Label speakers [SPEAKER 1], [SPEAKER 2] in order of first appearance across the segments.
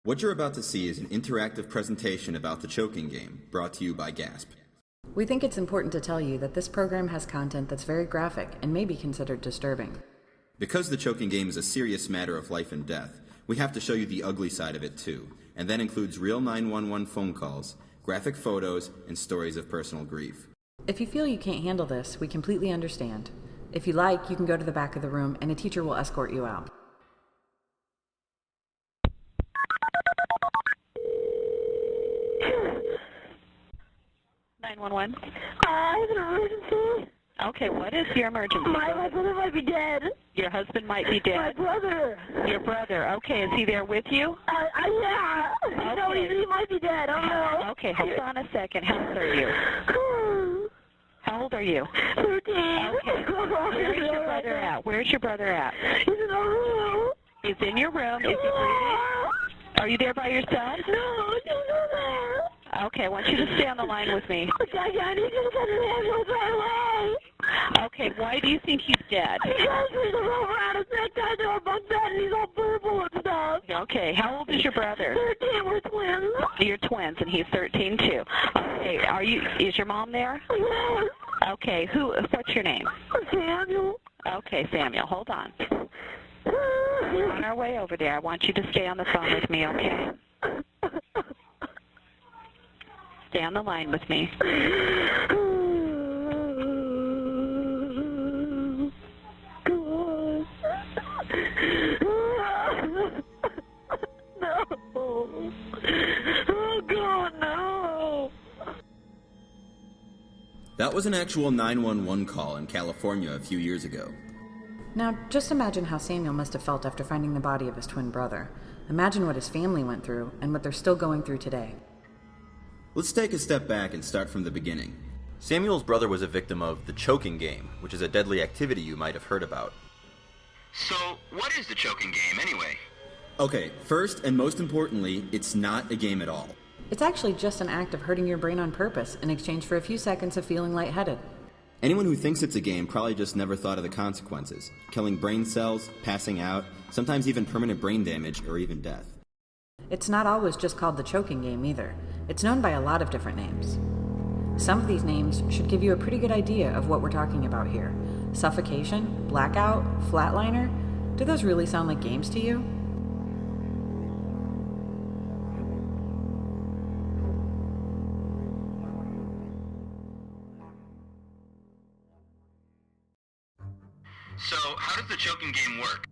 [SPEAKER 1] What you're about to see is an interactive presentation about the choking game, brought to you by GASP.
[SPEAKER 2] We think it's important to tell you that this program has content that's very graphic and may be considered disturbing.
[SPEAKER 1] Because the choking game is a serious matter of life and death, we have to show you the ugly side of it too, and that includes real 911 phone calls, graphic photos, and stories of personal grief.
[SPEAKER 2] If you feel you can't handle this, we completely understand. If you like, you can go to the back of the room and a teacher will escort you out.
[SPEAKER 3] 911.
[SPEAKER 4] I have an emergency.
[SPEAKER 3] Okay, what is your emergency?
[SPEAKER 4] My brother might be dead.
[SPEAKER 3] Your husband might be dead.
[SPEAKER 4] My brother.
[SPEAKER 3] Your brother. Okay, is he there with you?
[SPEAKER 4] Yeah.
[SPEAKER 3] Okay.
[SPEAKER 4] No, he might be dead. I don't know.
[SPEAKER 3] Okay, hold on a second. How old are you? How old are you?
[SPEAKER 4] 13.
[SPEAKER 3] Okay. Where's your brother at? Where's your brother at?
[SPEAKER 4] He's in our room.
[SPEAKER 3] He's in your room. Is he breathing? Are you there by yourself?
[SPEAKER 4] No, he's not there.
[SPEAKER 3] Okay, I want you to stay on the line with me.
[SPEAKER 4] I need you to send an ambulance right away.
[SPEAKER 3] Okay, why do you think he's dead?
[SPEAKER 4] Because there's a rover out of neck tied to our bunk bed and he's all purple and stuff.
[SPEAKER 3] Okay, how old is your brother?
[SPEAKER 4] 13, we're twins.
[SPEAKER 3] You're twins, and he's 13 too. Okay, is your mom there?
[SPEAKER 4] Yes.
[SPEAKER 3] Okay, what's your name?
[SPEAKER 4] Samuel.
[SPEAKER 3] Okay, Samuel, hold on. We're on our way over there. I want you to stay on the phone with me, okay? Stay on the line with me.
[SPEAKER 4] No. Oh, God, no.
[SPEAKER 1] That was an actual 911 call in California a few years ago.
[SPEAKER 2] Now, just imagine how Samuel must have felt after finding the body of his twin brother. Imagine what his family went through and what they're still going through today.
[SPEAKER 1] Let's take a step back and start from the beginning. Samuel's brother was a victim of the choking game, which is a deadly activity you might have heard about.
[SPEAKER 5] So, what is the choking game anyway?
[SPEAKER 1] Okay, first and most importantly, it's not a game at all.
[SPEAKER 2] It's actually just an act of hurting your brain on purpose in exchange for a few seconds of feeling lightheaded.
[SPEAKER 1] Anyone who thinks it's a game probably just never thought of the consequences. Killing brain cells, passing out, sometimes even permanent brain damage or even death.
[SPEAKER 2] It's not always just called the choking game either. It's known by a lot of different names. Some of these names should give you a pretty good idea of what we're talking about here. Suffocation, blackout, flatliner. Do those really sound like games to you?
[SPEAKER 5] So, how does the choking game work?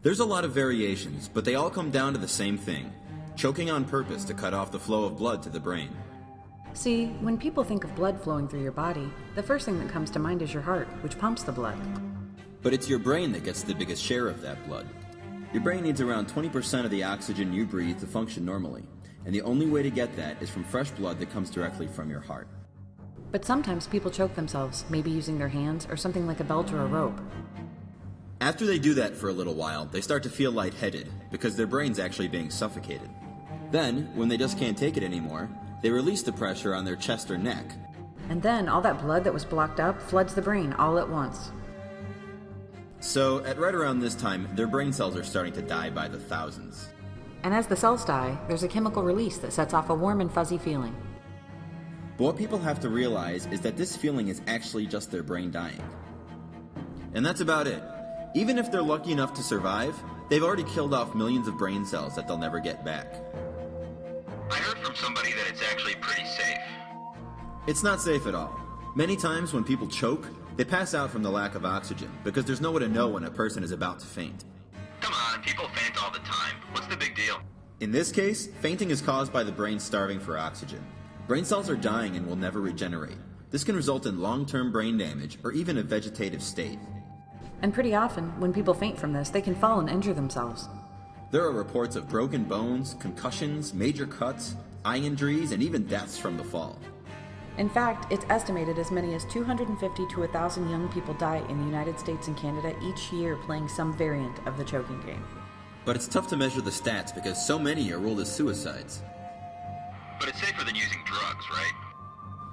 [SPEAKER 1] There's a lot of variations, but they all come down to the same thing. Choking on purpose to cut off the flow of blood to the brain.
[SPEAKER 2] See, when people think of blood flowing through your body, the first thing that comes to mind is your heart, which pumps the blood.
[SPEAKER 1] But it's your brain that gets the biggest share of that blood. Your brain needs around 20% of the oxygen you breathe to function normally, and the only way to get that is from fresh blood that comes directly from your heart.
[SPEAKER 2] But sometimes people choke themselves, maybe using their hands or something like a belt or a rope.
[SPEAKER 1] After they do that for a little while, they start to feel lightheaded, because their brain's actually being suffocated. Then, when they just can't take it anymore, they release the pressure on their chest or neck.
[SPEAKER 2] And then all that blood that was blocked up floods the brain all at once.
[SPEAKER 1] So, at right around this time, their brain cells are starting to die by the thousands.
[SPEAKER 2] And as the cells die, there's a chemical release that sets off a warm and fuzzy feeling.
[SPEAKER 1] But what people have to realize is that this feeling is actually just their brain dying. And that's about it. Even if they're lucky enough to survive, they've already killed off millions of brain cells that they'll never get back.
[SPEAKER 5] I heard from somebody that it's actually pretty safe.
[SPEAKER 1] It's not safe at all. Many times when people choke, they pass out from the lack of oxygen because there's no way to know when a person is about to faint.
[SPEAKER 5] Come on, people faint all the time. What's the big deal?
[SPEAKER 1] In this case, fainting is caused by the brain starving for oxygen. Brain cells are dying and will never regenerate. This can result in long-term brain damage or even a vegetative state.
[SPEAKER 2] And pretty often, when people faint from this, they can fall and injure themselves.
[SPEAKER 1] There are reports of broken bones, concussions, major cuts, eye injuries, and even deaths from the fall.
[SPEAKER 2] In fact, it's estimated as many as 250 to 1,000 young people die in the United States and Canada each year playing some variant of the choking game.
[SPEAKER 1] But it's tough to measure the stats because so many are ruled as suicides.
[SPEAKER 5] But it's safer than using drugs, right?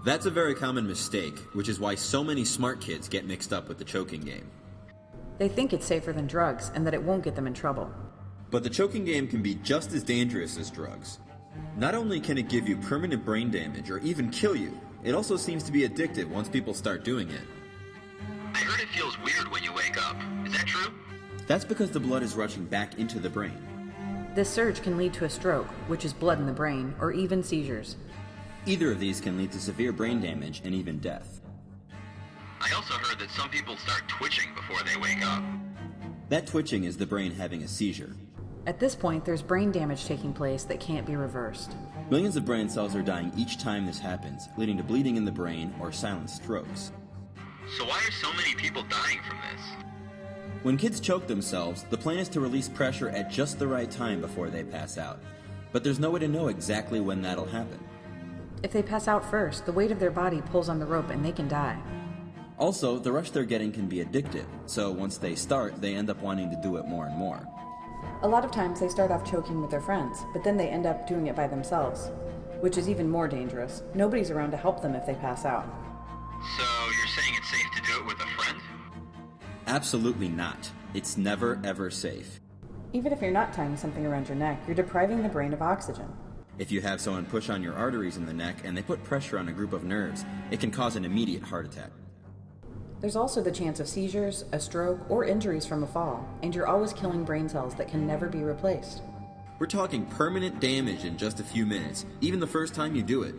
[SPEAKER 1] That's a very common mistake, which is why so many smart kids get mixed up with the choking game.
[SPEAKER 2] They think it's safer than drugs and that it won't get them in trouble.
[SPEAKER 1] But the choking game can be just as dangerous as drugs. Not only can it give you permanent brain damage or even kill you, it also seems to be addictive once people start doing it.
[SPEAKER 5] I heard it feels weird when you wake up. Is that true?
[SPEAKER 1] That's because the blood is rushing back into the brain.
[SPEAKER 2] This surge can lead to a stroke, which is blood in the brain, or even seizures.
[SPEAKER 1] Either of these can lead to severe brain damage and even death.
[SPEAKER 5] I also heard that some people start twitching before they wake up.
[SPEAKER 1] That twitching is the brain having a seizure.
[SPEAKER 2] At this point, there's brain damage taking place that can't be reversed.
[SPEAKER 1] Millions of brain cells are dying each time this happens, leading to bleeding in the brain or silent strokes.
[SPEAKER 5] So why are so many people dying from this?
[SPEAKER 1] When kids choke themselves, the plan is to release pressure at just the right time before they pass out. But there's no way to know exactly when that'll happen.
[SPEAKER 2] If they pass out first, the weight of their body pulls on the rope and they can die.
[SPEAKER 1] Also, the rush they're getting can be addictive, so once they start, they end up wanting to do it more and more.
[SPEAKER 2] A lot of times they start off choking with their friends, but then they end up doing it by themselves, which is even more dangerous. Nobody's around to help them if they pass out.
[SPEAKER 5] So you're saying it's safe to do it with a friend?
[SPEAKER 1] Absolutely not. It's never ever safe.
[SPEAKER 2] Even if you're not tying something around your neck, you're depriving the brain of oxygen.
[SPEAKER 1] If you have someone push on your arteries in the neck and they put pressure on a group of nerves, it can cause an immediate heart attack.
[SPEAKER 2] There's also the chance of seizures, a stroke, or injuries from a fall, and you're always killing brain cells that can never be replaced.
[SPEAKER 1] We're talking permanent damage in just a few minutes, even the first time you do it.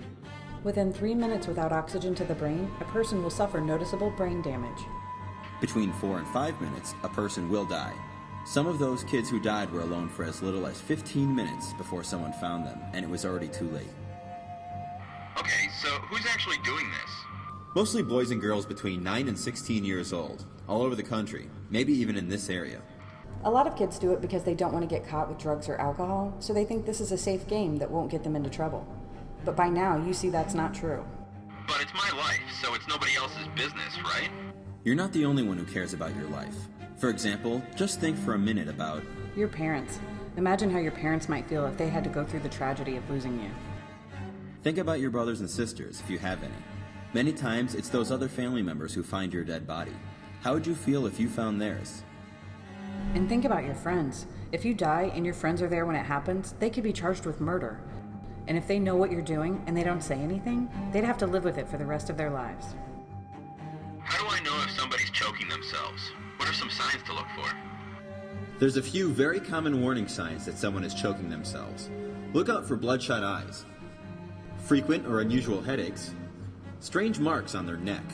[SPEAKER 2] Within 3 minutes without oxygen to the brain, a person will suffer noticeable brain damage.
[SPEAKER 1] Between 4 and 5 minutes, a person will die. Some of those kids who died were alone for as little as 15 minutes before someone found them, and it was already too late.
[SPEAKER 5] Okay, so who's actually doing this?
[SPEAKER 1] Mostly boys and girls between 9 and 16 years old, all over the country, maybe even in this area.
[SPEAKER 2] A lot of kids do it because they don't want to get caught with drugs or alcohol, so they think this is a safe game that won't get them into trouble. But by now, you see that's not true.
[SPEAKER 5] But it's my life, so it's nobody else's business, right?
[SPEAKER 1] You're not the only one who cares about your life. For example, just think for a minute about
[SPEAKER 2] your parents. Imagine how your parents might feel if they had to go through the tragedy of losing you.
[SPEAKER 1] Think about your brothers and sisters, if you have any. Many times, it's those other family members who find your dead body. How would you feel if you found theirs?
[SPEAKER 2] And think about your friends. If you die and your friends are there when it happens, they could be charged with murder. And if they know what you're doing and they don't say anything, they'd have to live with it for the rest of their lives.
[SPEAKER 5] How do I know if somebody's choking themselves? What are some signs to look for?
[SPEAKER 1] There's a few very common warning signs that someone is choking themselves. Look out for bloodshot eyes, frequent or unusual headaches, strange marks on their neck,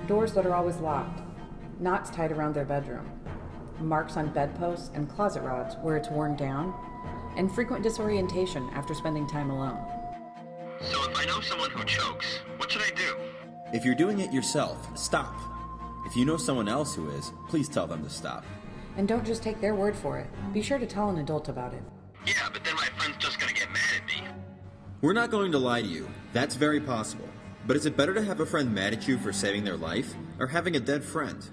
[SPEAKER 2] doors that are always locked, knots tied around their bedroom, marks on bedposts and closet rods where it's worn down, and frequent disorientation after spending time alone.
[SPEAKER 5] So if I know someone who chokes, what should I do?
[SPEAKER 1] If you're doing it yourself, stop. If you know someone else who is, please tell them to stop.
[SPEAKER 2] And don't just take their word for it. Be sure to tell an adult about it.
[SPEAKER 5] Yeah, but then my friend's just gonna get mad at me.
[SPEAKER 1] We're not going to lie to you. That's very possible. But is it better to have a friend mad at you for saving their life, or having a dead friend?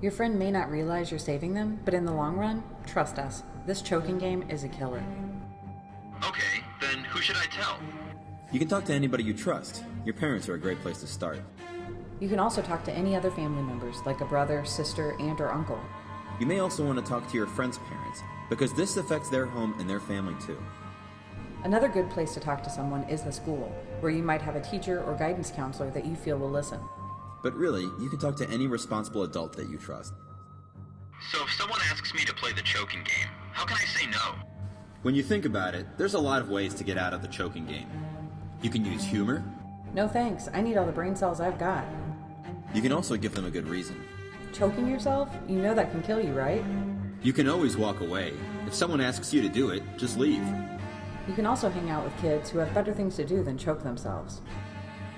[SPEAKER 2] Your friend may not realize you're saving them, but in the long run, trust us, this choking game is a killer.
[SPEAKER 5] Okay, then who should I tell?
[SPEAKER 1] You can talk to anybody you trust. Your parents are a great place to start.
[SPEAKER 2] You can also talk to any other family members, like a brother, sister, aunt, or uncle.
[SPEAKER 1] You may also want to talk to your friend's parents, because this affects their home and their family too.
[SPEAKER 2] Another good place to talk to someone is the school, where you might have a teacher or guidance counselor that you feel will listen.
[SPEAKER 1] But really, you can talk to any responsible adult that you trust.
[SPEAKER 5] So if someone asks me to play the choking game, how can I say no?
[SPEAKER 1] When you think about it, there's a lot of ways to get out of the choking game. You can use humor.
[SPEAKER 2] No thanks, I need all the brain cells I've got.
[SPEAKER 1] You can also give them a good reason.
[SPEAKER 2] Choking yourself? You know that can kill you, right?
[SPEAKER 1] You can always walk away. If someone asks you to do it, just leave.
[SPEAKER 2] You can also hang out with kids who have better things to do than choke themselves.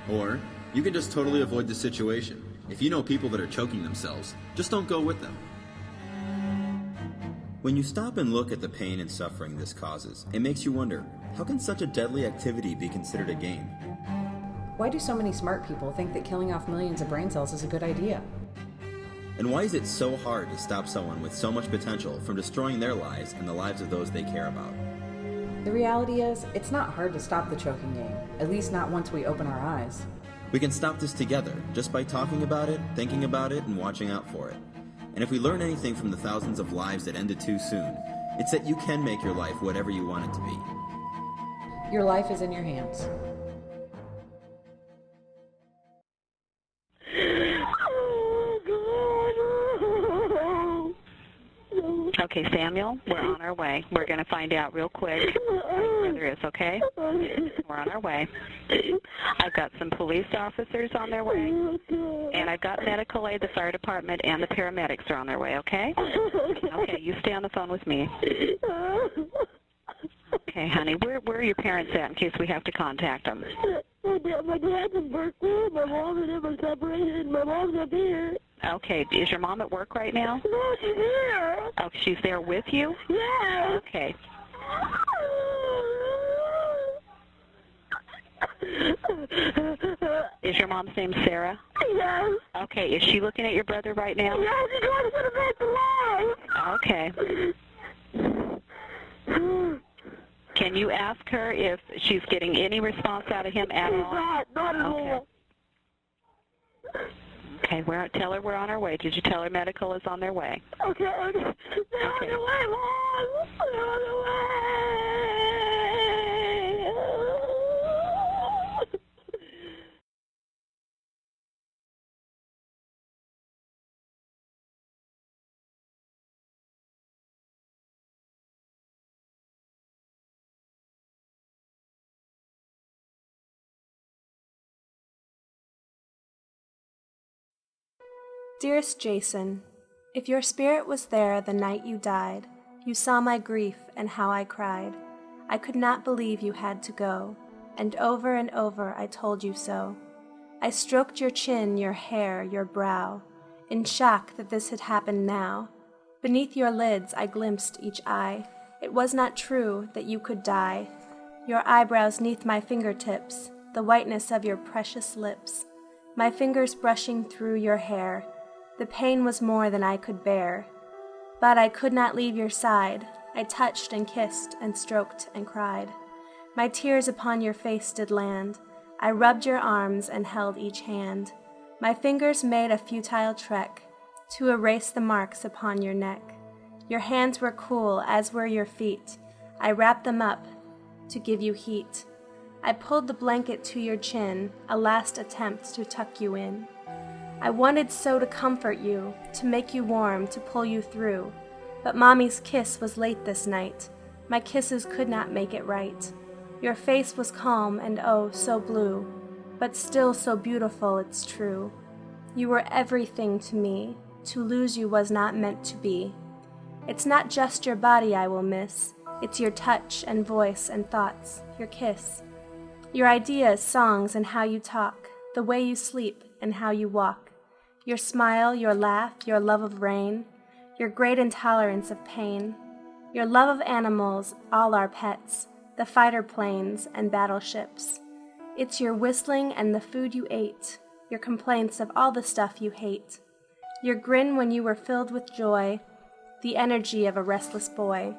[SPEAKER 1] Or, you can just totally avoid the situation. If you know people that are choking themselves, just don't go with them. When you stop and look at the pain and suffering this causes, it makes you wonder, how can such a deadly activity be considered a game?
[SPEAKER 2] Why do so many smart people think that killing off millions of brain cells is a good idea?
[SPEAKER 1] And why is it so hard to stop someone with so much potential from destroying their lives and the lives of those they care about?
[SPEAKER 2] The reality is, it's not hard to stop the choking game, at least not once we open our eyes.
[SPEAKER 1] We can stop this together, just by talking about it, thinking about it, and watching out for it. And if we learn anything from the thousands of lives that ended too soon, It's that you can make your life whatever you want it to be.
[SPEAKER 2] Your life is in your hands.
[SPEAKER 3] Okay, Samuel, we're on our way. We're going to find out real quick where there is, okay? We're on our way. I've got some police officers on their way, and I've got medical aid, the fire department, and the paramedics are on their way, okay? Okay, you stay on the phone with me. Okay, honey, where are your parents at in case we have to contact them?
[SPEAKER 4] My dad's in Berkeley, my mom and him are separated, my mom's up here.
[SPEAKER 3] Okay, is your mom at work right now?
[SPEAKER 4] No, she's here.
[SPEAKER 3] Oh, she's there with you?
[SPEAKER 4] Yeah.
[SPEAKER 3] Okay. Is your mom's name Sarah?
[SPEAKER 4] Yes.
[SPEAKER 3] Okay, is she looking at your brother right now?
[SPEAKER 4] Yeah, she's trying to put him back to life.
[SPEAKER 3] Okay. Can you ask her if she's getting any response out of him at all?
[SPEAKER 4] Not at all.
[SPEAKER 3] Okay, tell her we're on our way. Did you tell her medical is on their way?
[SPEAKER 4] Okay. They're on their way, Mom. They're on their way.
[SPEAKER 6] Dearest Jason, if your spirit was there the night you died, you saw my grief and how I cried. I could not believe you had to go, and over I told you so. I stroked your chin, your hair, your brow, in shock that this had happened now. Beneath your lids I glimpsed each eye. It was not true that you could die. Your eyebrows 'neath my fingertips, the whiteness of your precious lips, my fingers brushing through your hair. The pain was more than I could bear. But I could not leave your side. I touched and kissed and stroked and cried. My tears upon your face did land. I rubbed your arms and held each hand. My fingers made a futile trek to erase the marks upon your neck. Your hands were cool, as were your feet. I wrapped them up to give you heat. I pulled the blanket to your chin, a last attempt to tuck you in. I wanted so to comfort you, to make you warm, to pull you through. But Mommy's kiss was late this night. My kisses could not make it right. Your face was calm and oh, so blue, but still so beautiful, it's true. You were everything to me. To lose you was not meant to be. It's not just your body I will miss. It's your touch and voice and thoughts, your kiss. Your ideas, songs, and how you talk, the way you sleep and how you walk. Your smile, your laugh, your love of rain, your great intolerance of pain, your love of animals, all our pets, the fighter planes and battleships. It's your whistling and the food you ate, your complaints of all the stuff you hate, your grin when you were filled with joy, the energy of a restless boy,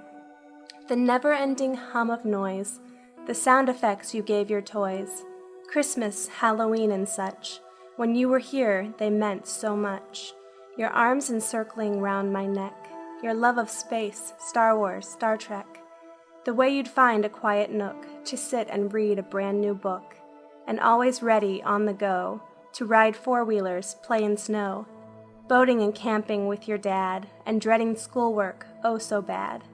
[SPEAKER 6] the never-ending hum of noise, the sound effects you gave your toys, Christmas, Halloween, and such. When you were here, they meant so much. Your arms encircling round my neck, your love of space, Star Wars, Star Trek, the way you'd find a quiet nook to sit and read a brand new book, and always ready, on the go, to ride four-wheelers, play in snow, boating and camping with your dad, and dreading schoolwork, oh so bad.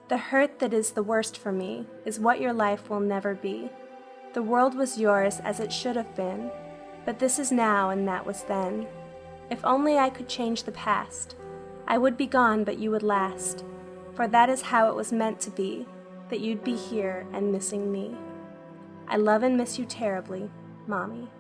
[SPEAKER 6] The hurt that is the worst for me is what your life will never be. The world was yours as it should have been, but this is now and that was then. If only I could change the past, I would be gone but you would last, for that is how it was meant to be, that you'd be here and missing me. I love and miss you terribly, Mommy.